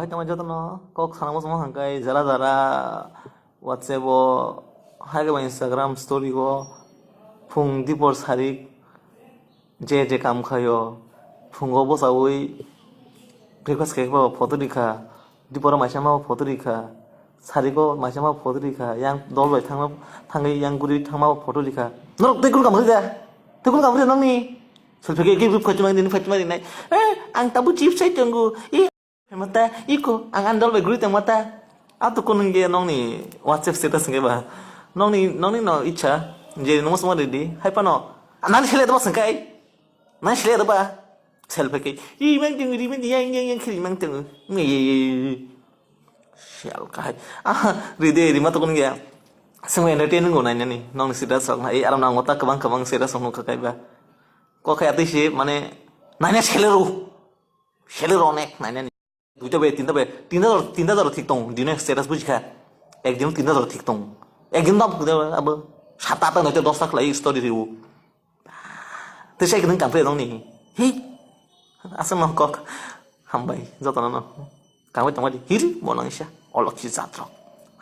Hambai tama jotono kok sana mo hangkai jara jara WhatsApp o hai ke Instagram story go phung dipor sarik je kam khayo phungo bosawi breakfast ke ba photo dikha dipor maisama photo dikha sariko maisama photo dikha yang dol bai thangai yang guri thangma photo dikha norok tekul kam ja nongni selfie ke photma din nai ang tabu chip sai tunggu mata iko ang andol bai guri tang mata atu kunung ge nongni WhatsApp status nge ba nongni no icha je nong semua ready hai pano nan chele da sangkai nan chele da ba selfie ke mang ting yang khiri mang ting ngi shal kai ready mata kunung ge semua entertain ngo nai ni nong status sok nai aram nang mata kabang status sok kai ba ko kai ati se mane nai chele ro nek nai দুইটা বে তিনটা ধরো ঠিক তং দিনে status বুঝিখা একদিন তিনটা ধরো ঠিক তং একদিন দাম আব 7-8 নয়তো 10 লাখ লাই স্টোরি দিও তো সেই একদিন কামপ্লে দং নি হি আসে মা কক হামবাই যতন ন কামে তোমাদি হিরি বনাংসা অলক্ষি যাত্র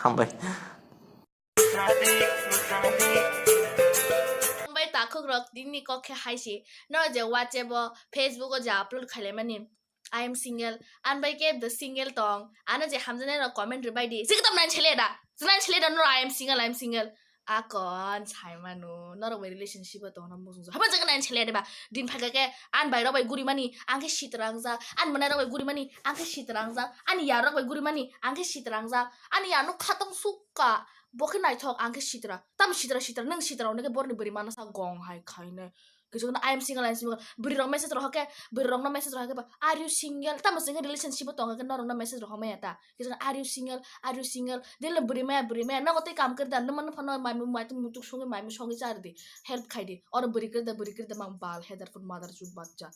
হামবাই হামবাই তাকক রক দিননি ককে হাইসি ন যে WhatsApp Facebook যে আপলোড খাইলে মানে I am single. And by keep the single tong. Ana je hamzane na comment reply di. Sikam nan chele da. Nan chele da no I am single. Akon chai manu. Not a relationship to na musung. Haba jaga nan chele da ba. Din phaga ke an bai ra bai guri mani angke shitrang za. An mana ra bai guri mani angke shitrang za. An ya ra bai guri mani angke shitrang za. An ya no khatong suka. Bokin nai thok angke shitra. Tam shitra nang shitra ne ke borni beri mana sa gong hai khaine. Kecuali I am single, beri rong message roh ke, beri rong na message roh ke, are you single? Tapi masih relationship tu orang kan orang na message roh me ta. Kecuali are you single? Dia le beri me, na kote काम करता, ना मन फनो माई तो मुझे संगे चार दे, help खाई दे, और beri करता mang बाल है दरफुट मादर चुट बच्चा.